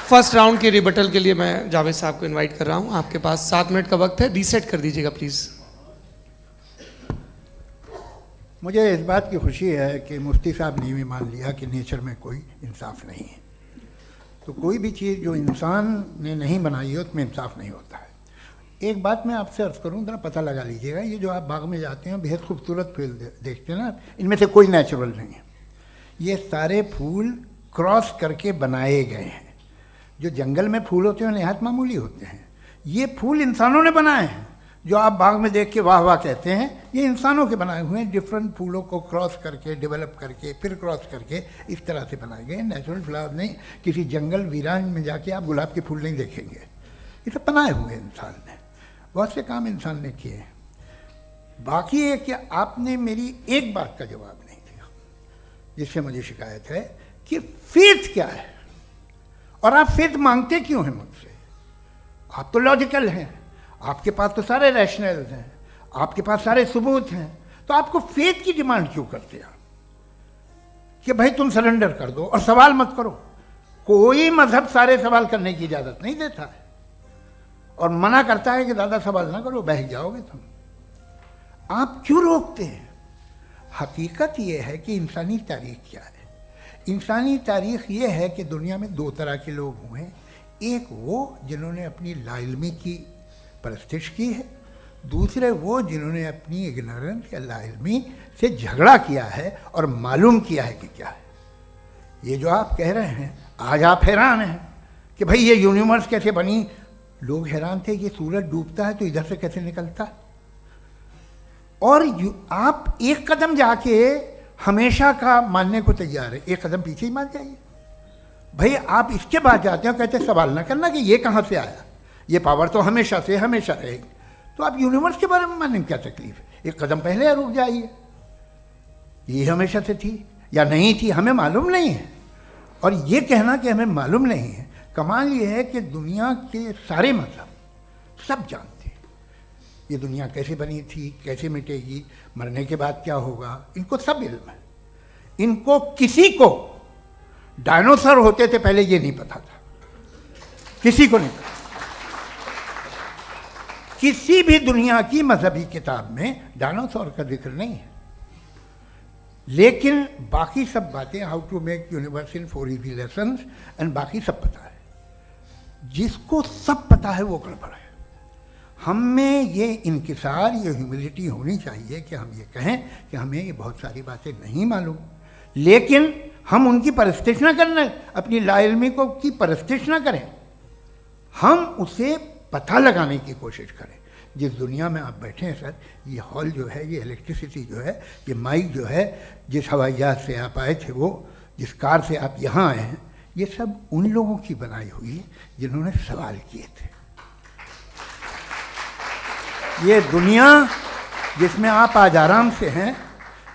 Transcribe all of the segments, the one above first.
First round के rebuttal के लिए मैं जावेद साहब को इनवाइट कर रहा हूं। आपके पास 7 मिनट का वक्त है, रीसेट कर दीजिएगा प्लीज़। मुझे इस बात की खुशी है कि मुफ्ती साहब ने भी मान लिया कि नेचर में कोई इंसाफ नहीं है। तो कोई भी चीज़ जो इंसान ने नहीं बनाई है उसमें इंसाफ नहीं होता है। एक बात मैं आपसे अर्ज़ करूँ, ज़रा पता लगा लीजिएगा, ये जो आप बाग में जाते हैं बेहद खूबसूरत फूल देखते हैं ना, इनमें से कोई नेचुरल नहीं है। ये सारे फूल क्रॉस करके बनाए गए हैं। जो जंगल में फूल होते हैं नहायत मामूली होते हैं, ये फूल इंसानों ने बनाए हैं। जो आप बाग में देख के वाह वाह कहते हैं, ये इंसानों के बनाए हुए हैं। डिफरेंट फूलों को क्रॉस करके, डेवलप करके, फिर क्रॉस करके इस तरह से बनाए गए। नेचुरल फ्लावर नहीं। किसी जंगल वीरान में जाके आप गुलाब के फूल नहीं देखेंगे। ये सब बनाए हुए इंसान ने, बहुत से काम इंसान ने किए हैं। बाकी है कि आपने मेरी एक बात का जवाब नहीं दिया, जिससे मुझे शिकायत है कि फेथ क्या है और आप फेथ मांगते क्यों हैं मुझसे। आप तो लॉजिकल हैं, आपके पास तो सारे रैशनल्स हैं, आपके पास सारे सबूत हैं, तो आपको फेथ की डिमांड क्यों करते हैं कि भाई तुम सरेंडर कर दो और सवाल मत करो। कोई मजहब सारे सवाल करने की इजाज़त नहीं देता है और मना करता है कि ज़्यादा सवाल ना करो, बह जाओगे तुम। आप क्यों रोकते हैं? हकीकत यह है कि इंसानी तारीख क्या है। इंसानी तारीख ये है कि दुनिया में 2 तरह के लोग हुए हैं। एक वो जिन्होंने अपनी लाइल्मी की परस्तिश की है, दूसरे वो जिन्होंने अपनी इग्नोरेंस या लाइल्मी से झगड़ा किया है और मालूम किया है कि क्या है। ये जो आप कह रहे हैं, आज आप हैरान हैं कि भाई ये यूनिवर्स कैसे बनी। लोग हैरान थे कि सूरज डूबता है तो इधर से कैसे निकलता। और आप एक कदम जाके हमेशा का मानने को तैयार है, एक कदम पीछे ही मान जाइए। भाई आप इसके बाद जाते हो, कहते सवाल ना करना कि ये कहाँ से आया, ये पावर तो हमेशा से हमेशा रहेगी। तो आप यूनिवर्स के बारे में मानने में क्या तकलीफ है? एक कदम पहले रुक जाइए। ये हमेशा से थी या नहीं थी, हमें मालूम नहीं है। और ये कहना कि हमें मालूम नहीं है, कमाल ये है कि दुनिया के सारे मजहब सब जानते हैं ये दुनिया कैसे बनी थी, कैसे मिटेगी, मरने के बाद क्या होगा, इनको सब इल्म है। इनको किसी को डायनासोर होते थे पहले ये नहीं पता था, किसी को नहीं पता। किसी भी दुनिया की मजहबी किताब में डायनासोर का जिक्र नहीं है। लेकिन बाकी सब बातें, how to make universe in 4 easy lessons and बाकी सब पता है। जिसको सब पता है वो गड़बड़ है। हम में ये इंकिसार, ये ह्यूमिलिटी होनी चाहिए कि हम ये कहें कि हमें ये बहुत सारी बातें नहीं मालूम, लेकिन हम उनकी परस्तिश ना करें, अपनी लाइल्मी को की परस्तिश ना करें, हम उसे पता लगाने की कोशिश करें। जिस दुनिया में आप बैठे हैं सर, ये हॉल जो है, ये इलेक्ट्रिसिटी जो है, ये माइक जो है, जिस हवाई जहाज से आप आए थे, वो जिस कार से आप यहाँ आए हैं, ये सब उन लोगों की बनाई हुई है जिन्होंने सवाल किए थे। ये दुनिया जिसमें आप आज आराम से हैं,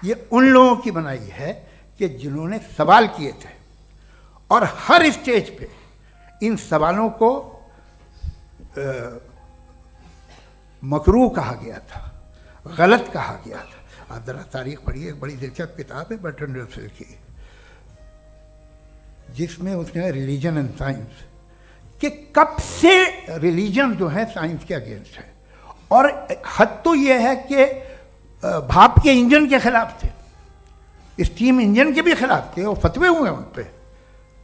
ये उन लोगों की बनाई है कि जिन्होंने सवाल किए थे। और हर स्टेज पे इन सवालों को मकरूह कहा गया था, गलत कहा गया था। आप ज़रा तारीख पढ़िए, एक बड़ी दिलचस्प किताब है बर्ट्रैंड रसेल की, जिसमें उसने रिलीजन एंड साइंस कि कब से रिलीजन जो है साइंस के अगेंस्ट है। और हद तो ये है कि भाप के इंजन के खिलाफ थे, स्टीम इंजन के भी खिलाफ थे, और फतवे हुए उन पर,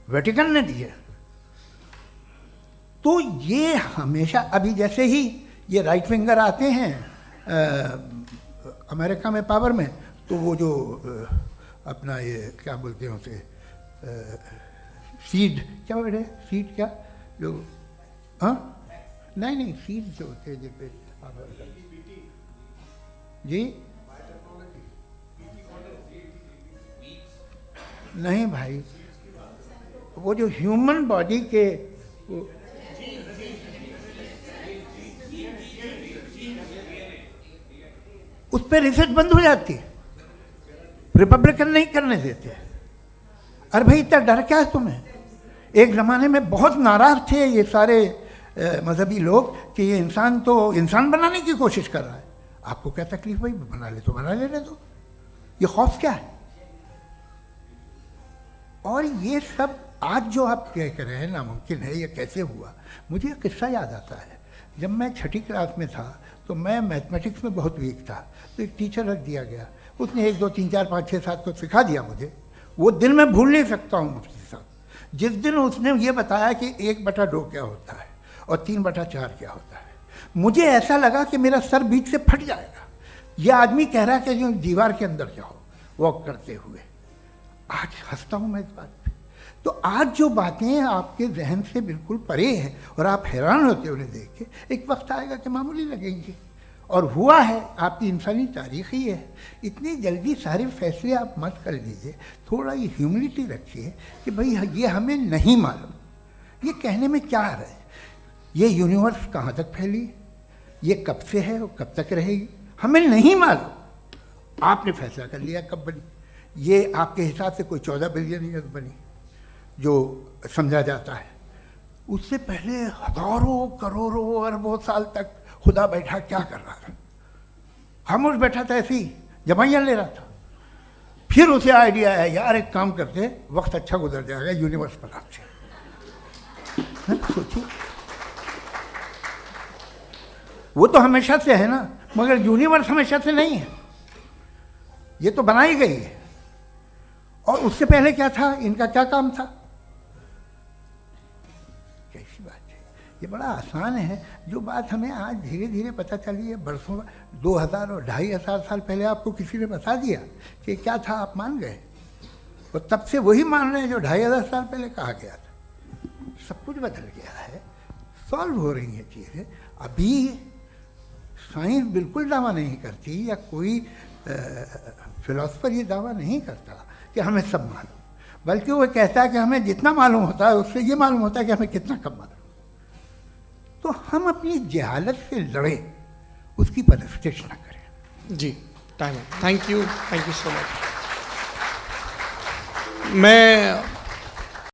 वेटिकन ने दिए। तो ये हमेशा, अभी जैसे ही ये राइट विंगर आते हैं अमेरिका में पावर में, तो वो जो अपना ये क्या बोलते हैं उसे, सीड क्या बोलते हैं, सीड क्या जो, हाँ नहीं सीड जो होते हैं जिस पे जी, नहीं भाई, वो जो ह्यूमन बॉडी के उस पर रिसर्च बंद हो जाती है, रिपब्लिकन नहीं करने देते। अरे भाई इतना डर क्या है तुम्हें? एक ज़माने में बहुत नाराज़ थे ये सारे मजहबी लोग कि ये इंसान तो इंसान बनाने की कोशिश कर रहा है। आपको क्या तकलीफ भाई, बना ले तो बना लेने दो, ये खौफ क्या है? और ये सब आज जो आप कह रहे हैं नामुमकिन है, ये कैसे हुआ? मुझे एक किस्सा याद आता है। जब मैं छठी क्लास में था तो मैं मैथमेटिक्स में बहुत वीक था, तो एक टीचर रख दिया गया, उसने 1 2 3 4 5 6 7 को सिखा दिया मुझे। वो दिन मैं भूल नहीं सकता हूँ मुफ्ती साहब, जिस दिन उसने ये बताया कि 1/2 क्या होता है और 3/4 क्या होता है। मुझे ऐसा लगा कि मेरा सर बीच से फट जाएगा। ये आदमी कह रहा है कि जो दीवार के अंदर जाओ वॉक करते हुए। आज हंसता हूँ मैं इस बात पे। तो आज जो बातें आपके जहन से बिल्कुल परे हैं और आप हैरान होते उन्हें देख के, एक वक्त आएगा कि मामूली लगेंगे। और हुआ है, आपकी इंसानी तारीख ही है। इतनी जल्दी सारे फैसले आप मत कर लीजिए, थोड़ा ये ह्यूमिलिटी रखिए कि भाई ये हमें नहीं मालूम। ये कहने में क्या है? ये यूनिवर्स कहाँ तक फैली, ये कब से है और कब तक रहेगी, हमें नहीं मालूम। आपने फैसला कर लिया कब बनी। ये आपके हिसाब से कोई 14 बिलियन ईयर बनी जो समझा जाता है। उससे पहले हजारों करोड़ों अरबों साल तक खुदा बैठा क्या कर रहा था? खामोश बैठा था, ऐसी जमाइयाँ ले रहा था। फिर उसे आइडिया है, यार एक काम करते, वक्त अच्छा गुजर जाएगा, यूनिवर्स पर आपसे सोचिए। वो तो हमेशा से है ना, मगर यूनिवर्स हमेशा से नहीं है, ये तो बनाई गई है। और उससे पहले क्या था, इनका क्या काम था? कैसी बात है, ये बड़ा आसान है। जो बात हमें आज धीरे धीरे पता चली है, बरसों 2000 और 2500 साल पहले आपको किसी ने बता दिया कि क्या था, आप मान गए, और तब से वही मान रहे हैं जो 2500 साल पहले कहा गया था। सब कुछ बदल गया है, सॉल्व हो रही हैं चीज़ें। अभी साइंस बिल्कुल दावा नहीं करती, या कोई फिलोसफर ये दावा नहीं करता कि हमें सब मालूम, बल्कि वो कहता है कि हमें जितना मालूम होता है उससे ये मालूम होता है कि हमें कितना कम मालूम। तो हम अपनी जहालत से लड़े, उसकी परस्तिश न करें। जी, टाइम है। Thank you so much. मैं